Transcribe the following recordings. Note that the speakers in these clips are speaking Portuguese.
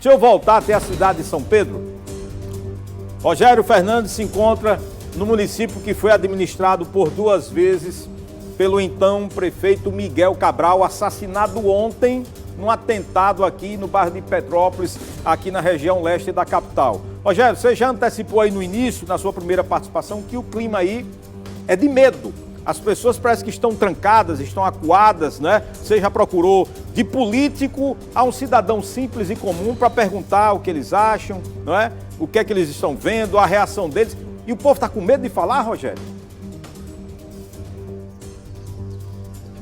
Deixa eu voltar até a cidade de São Pedro. Rogério Fernandes se encontra no município que foi administrado por 2 vezes pelo então prefeito Miguel Cabral, assassinado ontem num atentado aqui no bairro de Petrópolis, aqui na região leste da capital. Rogério, você já antecipou aí no início, na sua primeira participação, que o clima aí é de medo. As pessoas parecem que estão trancadas, estão acuadas, né? Você já procurou de político a um cidadão simples e comum para perguntar o que eles acham, não é? O que é que eles estão vendo, a reação deles. E o povo está com medo de falar, Rogério?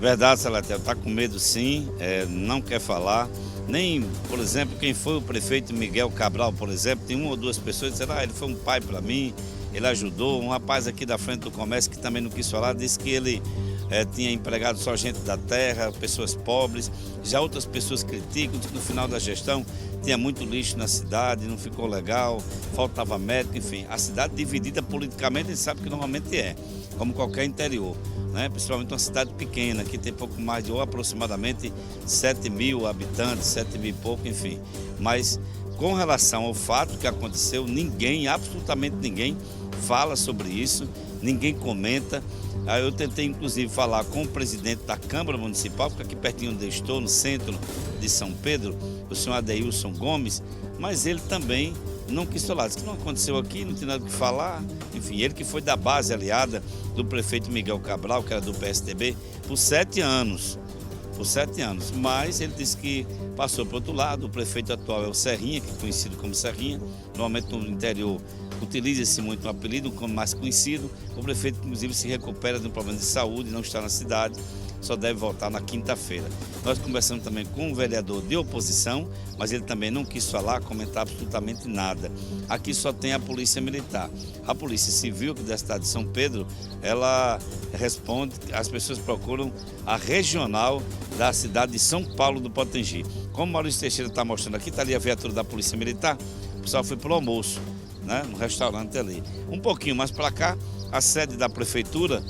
Verdade, Salatiel, está com medo sim, não quer falar. Nem, por exemplo, quem foi o prefeito Miguel Cabral, por exemplo, tem 1 ou 2 pessoas que disseram, ele foi um pai para mim, ele ajudou. Um rapaz aqui da frente do comércio que também não quis falar, disse que ele tinha empregado só gente da terra, pessoas pobres. Já outras pessoas criticam, que no final da gestão tinha muito lixo na cidade, não ficou legal, faltava médico, enfim. A cidade dividida politicamente, a gente sabe que normalmente é, como qualquer interior, né? Principalmente uma cidade pequena, que tem pouco mais de, ou aproximadamente 7 mil habitantes, 7 mil e pouco, enfim. Mas com relação ao fato que aconteceu, ninguém, absolutamente ninguém, fala sobre isso, ninguém comenta. Eu tentei inclusive falar com o presidente da Câmara Municipal, porque aqui pertinho onde eu estou, no centro de São Pedro, o senhor Adeilson Gomes, mas ele também não quis falar, disse que não aconteceu aqui, não tem nada o que falar. Enfim, ele que foi da base aliada do prefeito Miguel Cabral, que era do PSDB, por 7 anos. Por 7 anos, mas ele disse que passou para o outro lado. O prefeito atual é o Serrinha, que é conhecido como Serrinha. Normalmente no interior utiliza-se muito o apelido, como mais conhecido. O prefeito, inclusive, se recupera de um problema de saúde, não está na cidade, só deve voltar na quinta-feira. Nós conversamos também com um vereador de oposição, mas ele também não quis falar, comentar absolutamente nada. Aqui só tem a Polícia Militar. A Polícia Civil da cidade de São Pedro, ela responde, as pessoas procuram a regional da cidade de São Paulo do Potengi. Como o Maurício Teixeira está mostrando aqui, está ali a viatura da Polícia Militar, o pessoal foi para o almoço, né, no restaurante ali. Um pouquinho mais para cá, a sede da prefeitura,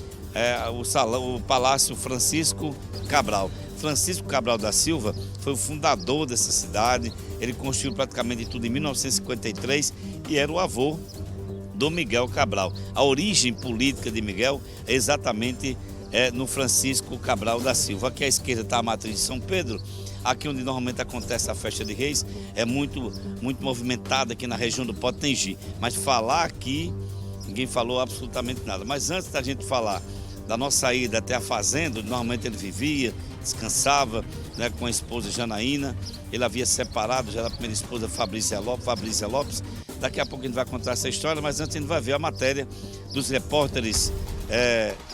o Palácio Francisco Cabral. Francisco Cabral da Silva foi o fundador dessa cidade, ele construiu praticamente tudo em 1953 e era o avô do Miguel Cabral. A origem política de Miguel é exatamente no Francisco Cabral da Silva. Aqui à esquerda está a matriz de São Pedro, aqui onde normalmente acontece a festa de Reis, é muito movimentada aqui na região do Potengi. Mas falar aqui, ninguém falou absolutamente nada. Mas antes da gente falar da nossa ida até a fazenda, onde normalmente ele vivia, descansava, né, com a esposa Janaína. Ele havia separado já da primeira esposa Fabrícia Lopes. Daqui a pouco a gente vai contar essa história, mas antes a gente vai ver a matéria dos repórteres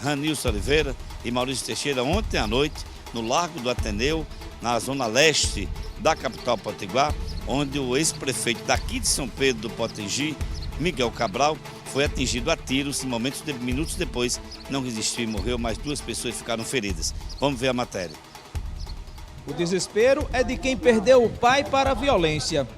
Ranilson Oliveira e Maurício Teixeira ontem à noite, no Largo do Ateneu, na zona leste da capital potiguar, onde o ex-prefeito daqui de São Pedro do Potengi, Miguel Cabral, foi atingido a tiros. Minutos depois não resistiu e morreu, mas 2 pessoas ficaram feridas. Vamos ver a matéria. O desespero é de quem perdeu o pai para a violência.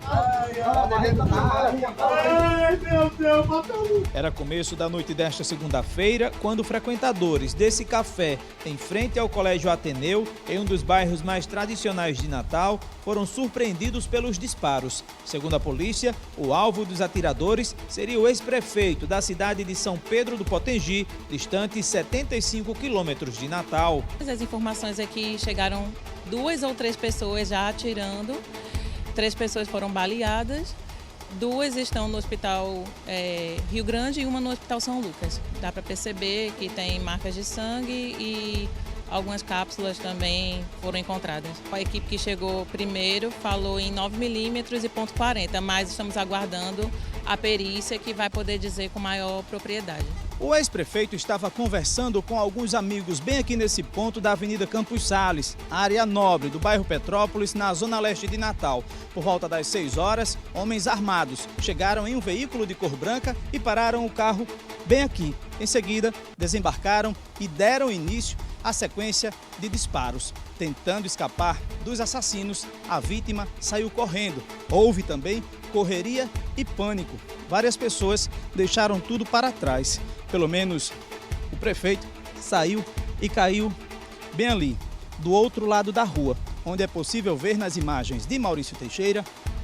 Era começo da noite desta segunda-feira, quando frequentadores desse café em frente ao Colégio Ateneu, em um dos bairros mais tradicionais de Natal, foram surpreendidos pelos disparos. Segundo a polícia, o alvo dos atiradores seria o ex-prefeito da cidade de São Pedro do Potengi, distante 75 quilômetros de Natal. As informações aqui chegaram 2 ou 3 pessoas já atirando, 3 pessoas foram baleadas, 2 estão no hospital Rio Grande e uma no hospital São Lucas. Dá para perceber que tem marcas de sangue e algumas cápsulas também foram encontradas. A equipe que chegou primeiro falou em 9 milímetros e .40, mas estamos aguardando a perícia que vai poder dizer com maior propriedade. O ex-prefeito estava conversando com alguns amigos bem aqui nesse ponto da Avenida Campos Sales, área nobre do bairro Petrópolis, na zona leste de Natal. Por volta das 6 horas, homens armados chegaram em um veículo de cor branca e pararam o carro bem aqui. Em seguida, desembarcaram e deram início à sequência de disparos. Tentando escapar dos assassinos, a vítima saiu correndo. Houve também correria e pânico. Várias pessoas deixaram tudo para trás. Pelo menos o prefeito saiu e caiu bem ali, do outro lado da rua, onde é possível ver nas imagens de Maurício Teixeira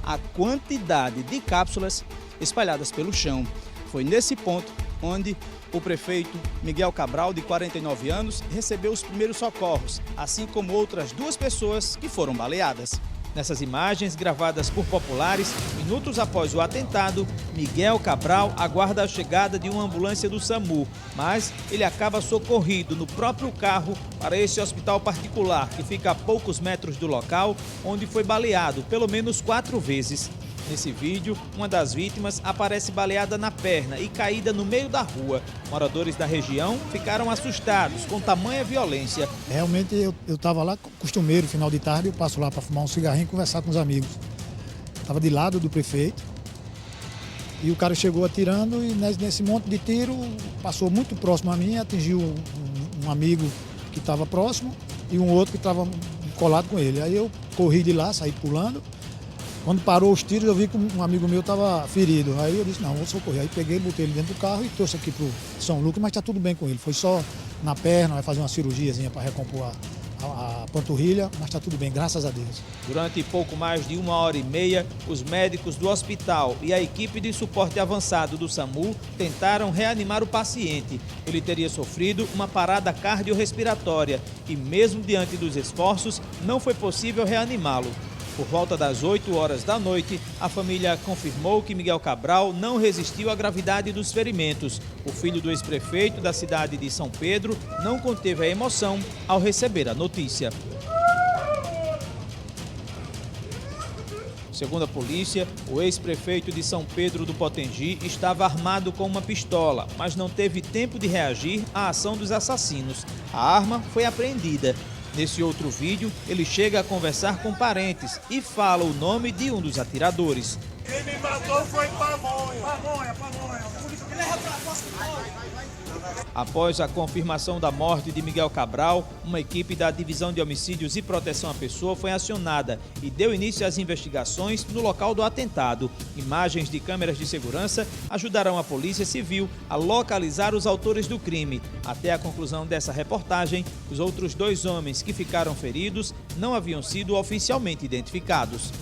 a quantidade de cápsulas espalhadas pelo chão. Foi nesse ponto onde o prefeito Miguel Cabral, de 49 anos, recebeu os primeiros socorros, assim como outras 2 pessoas que foram baleadas. Nessas imagens, gravadas por populares, minutos após o atentado, Miguel Cabral aguarda a chegada de uma ambulância do SAMU, mas ele acaba socorrido no próprio carro para esse hospital particular, que fica a poucos metros do local, onde foi baleado pelo menos 4 vezes. Nesse vídeo, uma das vítimas aparece baleada na perna e caída no meio da rua. Moradores da região ficaram assustados com tamanha violência. Realmente eu estava lá, costumeiro, final de tarde, eu passo lá para fumar um cigarrinho e conversar com os amigos. Estava de lado do prefeito e o cara chegou atirando e nesse monte de tiro passou muito próximo a mim, atingiu um amigo que estava próximo e um outro que estava colado com ele. Aí eu corri de lá, saí pulando. Quando parou os tiros, eu vi que um amigo meu estava ferido. Aí eu disse, não, vou socorrer. Aí peguei, botei ele dentro do carro e trouxe aqui para o São Lucas, mas está tudo bem com ele. Foi só na perna, vai fazer uma cirurgiazinha para recompor a panturrilha, mas está tudo bem, graças a Deus. Durante pouco mais de 1h30, os médicos do hospital e a equipe de suporte avançado do SAMU tentaram reanimar o paciente. Ele teria sofrido uma parada cardiorrespiratória e, mesmo diante dos esforços, não foi possível reanimá-lo. Por volta das 8 horas da noite, a família confirmou que Miguel Cabral não resistiu à gravidade dos ferimentos. O filho do ex-prefeito da cidade de São Pedro não conteve a emoção ao receber a notícia. Segundo a polícia, o ex-prefeito de São Pedro do Potengi estava armado com uma pistola, mas não teve tempo de reagir à ação dos assassinos. A arma foi apreendida. Nesse outro vídeo, ele chega a conversar com parentes e fala o nome de um dos atiradores. Quem me matou foi Pamonha. Pamonha. Após a confirmação da morte de Miguel Cabral, uma equipe da Divisão de Homicídios e Proteção à Pessoa foi acionada e deu início às investigações no local do atentado. Imagens de câmeras de segurança ajudarão a Polícia Civil a localizar os autores do crime. Até a conclusão dessa reportagem, os outros 2 homens que ficaram feridos não haviam sido oficialmente identificados.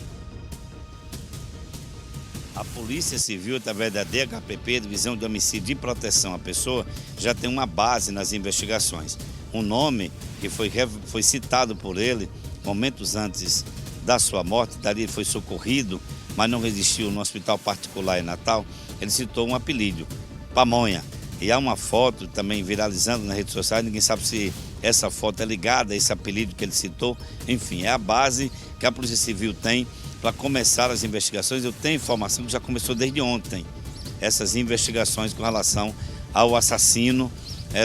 A Polícia Civil, através da DHPP, Divisão de Homicídio e Proteção à Pessoa, já tem uma base nas investigações. Um nome que foi citado por ele momentos antes da sua morte, dali ele foi socorrido, mas não resistiu no hospital particular em Natal. Ele citou um apelido, Pamonha. E há uma foto também viralizando nas redes sociais, ninguém sabe se essa foto é ligada a esse apelido que ele citou. Enfim, é a base que a Polícia Civil tem para começar as investigações. Eu tenho informação que já começou desde ontem, essas investigações com relação ao assassino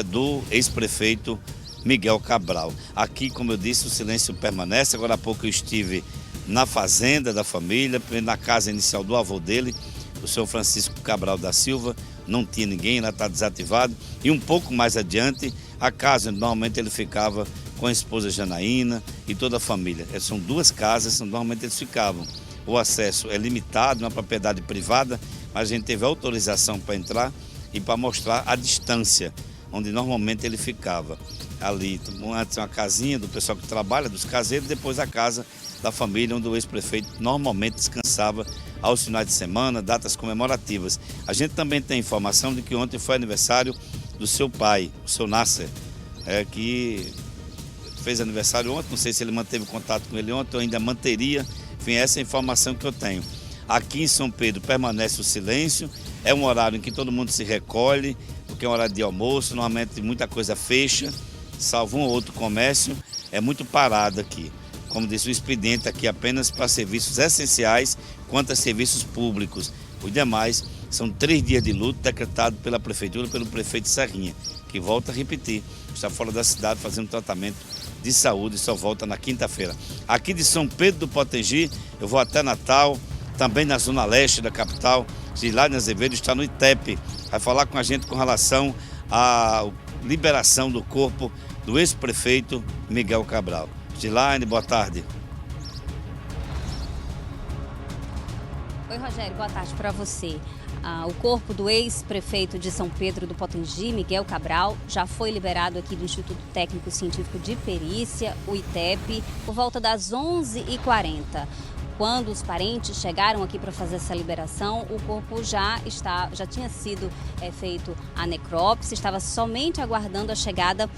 do ex-prefeito Miguel Cabral. Aqui, como eu disse, o silêncio permanece. Agora há pouco eu estive na fazenda da família, na casa inicial do avô dele, o senhor Francisco Cabral da Silva. Não tinha ninguém, ela está desativado. E um pouco mais adiante, a casa onde normalmente ele ficava com a esposa Janaína e toda a família. São 2 casas onde normalmente eles ficavam. O acesso é limitado, uma propriedade privada, mas a gente teve autorização para entrar e para mostrar a distância onde normalmente ele ficava. Ali, antes uma casinha do pessoal que trabalha, dos caseiros, depois a casa da família, onde o ex-prefeito normalmente descansava aos finais de semana, datas comemorativas. A gente também tem informação de que ontem foi aniversário do seu pai, o seu Nasser, que fez aniversário ontem, não sei se ele manteve contato com ele ontem ou ainda manteria. Enfim, essa é a informação que eu tenho. Aqui em São Pedro permanece o silêncio, é um horário em que todo mundo se recolhe, porque é um horário de almoço, normalmente muita coisa fecha, salvo um ou outro comércio, é muito parado aqui. Como disse o expediente, aqui apenas para serviços essenciais quanto a serviços públicos. Os demais são 3 dias de luto decretado pela Prefeitura, pelo prefeito Serrinha, que volta a repetir, está fora da cidade fazendo tratamento de saúde e só volta na quinta-feira. Aqui de São Pedro do Potengi, eu vou até Natal, também na zona leste da capital. Gislaine Azevedo está no ITEP, vai falar com a gente com relação à liberação do corpo do ex-prefeito Miguel Cabral. Gislaine, boa tarde. Oi, Rogério, boa tarde para você. O corpo do ex-prefeito de São Pedro do Potengi, Miguel Cabral, já foi liberado aqui do Instituto Técnico Científico de Perícia, o ITEP, por volta das 11h40. quando os parentes chegaram aqui para fazer essa liberação, o corpo já tinha sido feito a necrópsia, estava somente aguardando a chegada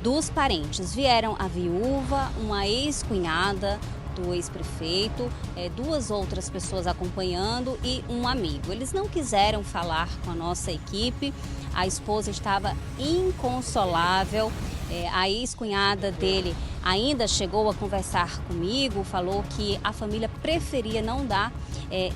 dos parentes. Vieram a viúva, uma ex-cunhada do ex-prefeito, 2 outras pessoas acompanhando e um amigo. Eles não quiseram falar com a nossa equipe, a esposa estava inconsolável, a ex-cunhada dele ainda chegou a conversar comigo, falou que a família preferia não dar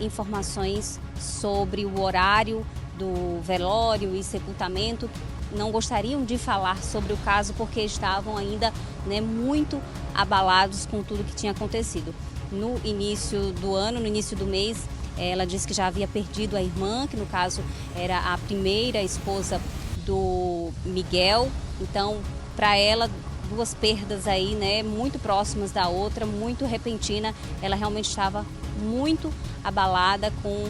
informações sobre o horário do velório e sepultamento, não gostariam de falar sobre o caso porque estavam ainda muito abalados com tudo que tinha acontecido. No início do ano, no início do mês, ela disse que já havia perdido a irmã, que no caso era a primeira esposa do Miguel. Então, para ela, 2 perdas aí, muito próximas da outra, muito repentina. Ela realmente estava muito abalada com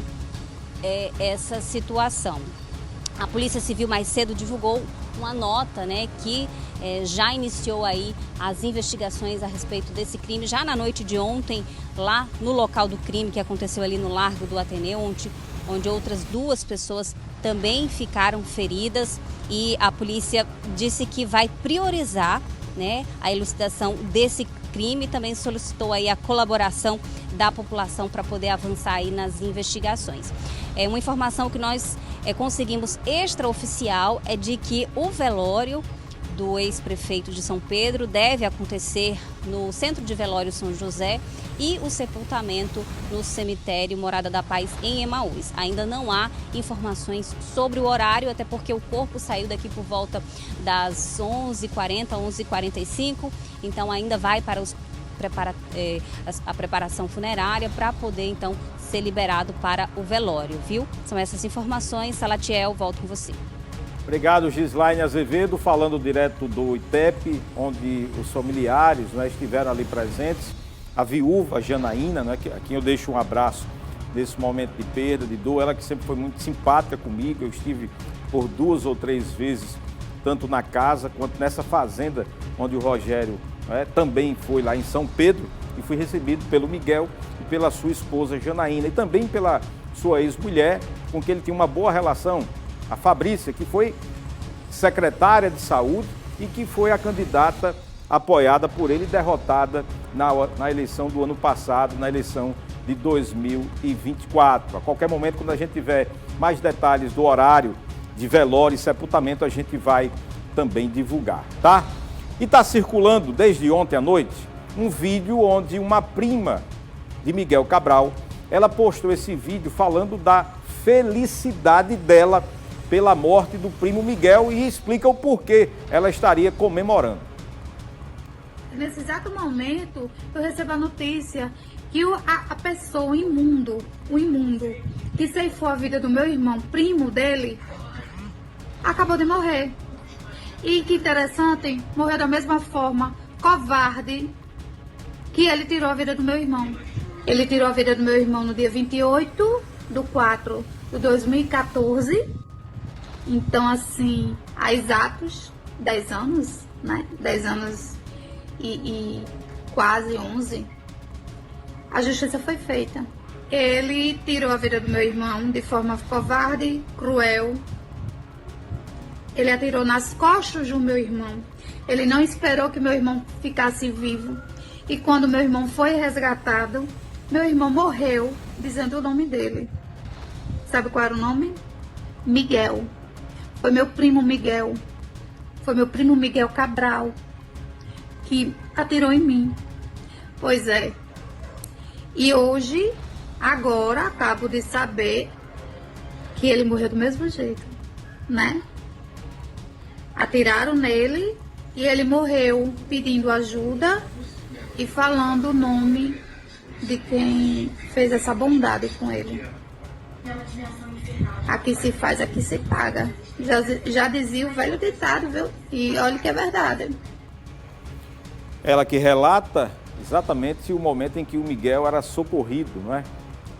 essa situação. A Polícia Civil mais cedo divulgou uma nota, que já iniciou aí as investigações a respeito desse crime. Já na noite de ontem, lá no local do crime, que aconteceu ali no Largo do Ateneu, onde outras 2 pessoas também ficaram feridas. E a polícia disse que vai priorizar a elucidação desse crime. Também solicitou aí a colaboração da população para poder avançar aí nas investigações. Uma informação que nós conseguimos extraoficial é de que o velório do ex-prefeito de São Pedro deve acontecer no Centro de Velório São José e o sepultamento no cemitério Morada da Paz em Emaús. Ainda não há informações sobre o horário, até porque o corpo saiu daqui por volta das 11h40, 11h45, então ainda vai para a preparação funerária para poder então ser liberado para o velório, viu? São essas informações. Salatiel, volto com você. Obrigado, Gislaine Azevedo, falando direto do ITEP, onde os familiares estiveram ali presentes. A viúva Janaína, a quem eu deixo um abraço nesse momento de perda, de dor, ela que sempre foi muito simpática comigo. Eu estive por 2 ou 3 vezes, tanto na casa quanto nessa fazenda, onde o Rogério também foi lá em São Pedro, e fui recebido pelo Miguel e pela sua esposa Janaína, e também pela sua ex-mulher, com quem ele tinha uma boa relação, a Fabrícia, que foi secretária de saúde e que foi a candidata apoiada por ele e derrotada na eleição do ano passado, na eleição de 2024. A qualquer momento, quando a gente tiver mais detalhes do horário de velório e sepultamento, a gente vai também divulgar, tá? E está circulando desde ontem à noite um vídeo onde uma prima de Miguel Cabral, ela postou esse vídeo falando da felicidade dela pela morte do primo Miguel e explica o porquê ela estaria comemorando. Nesse exato momento, eu recebo a notícia que a pessoa, o imundo, que ceifou a vida do meu irmão, primo dele, acabou de morrer. E que interessante, morreu da mesma forma, covarde, que ele tirou a vida do meu irmão. Ele tirou a vida do meu irmão no dia 28/4/2014. Então, assim, há exatos 10 anos, 10 anos e quase 11, a justiça foi feita. Ele tirou a vida do meu irmão de forma covarde, cruel. Ele atirou nas costas do meu irmão. Ele não esperou que meu irmão ficasse vivo. E quando meu irmão foi resgatado, meu irmão morreu dizendo o nome dele. Sabe qual era o nome? Miguel. Foi meu primo Miguel. Foi meu primo Miguel Cabral que atirou em mim. Pois é. E hoje, agora, acabo de saber que ele morreu do mesmo jeito, Atiraram nele e ele morreu pedindo ajuda e falando o nome de quem fez essa bondade com ele. Aqui se faz, aqui se paga. Já dizia o velho ditado, viu? E olha que é verdade. Ela que relata exatamente o momento em que o Miguel era socorrido,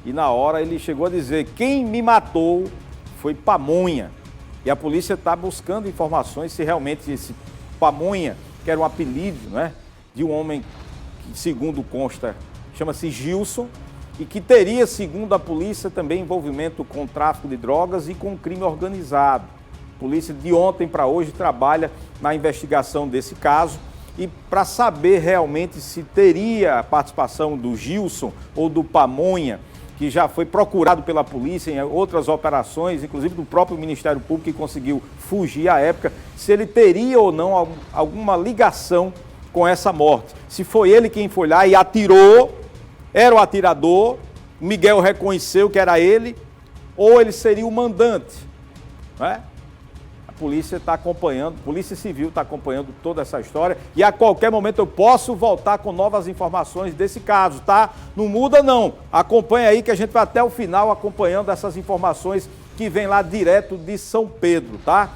E na hora ele chegou a dizer: quem me matou foi Pamonha. E a polícia está buscando informações se realmente esse Pamonha, que era um apelido, de um homem que, segundo consta, chama-se Gilson, e que teria, segundo a polícia, também envolvimento com tráfico de drogas e com crime organizado. A polícia de ontem para hoje trabalha na investigação desse caso e para saber realmente se teria a participação do Gilson ou do Pamonha, que já foi procurado pela polícia em outras operações, inclusive do próprio Ministério Público, que conseguiu fugir à época, se ele teria ou não alguma ligação com essa morte. Se foi ele quem foi lá e atirou, era o atirador, Miguel reconheceu que era ele, ou ele seria o mandante, né? A polícia está acompanhando, a Polícia Civil está acompanhando toda essa história e a qualquer momento eu posso voltar com novas informações desse caso, tá? Não muda não, acompanha aí que a gente vai até o final acompanhando essas informações que vêm lá direto de São Pedro, tá?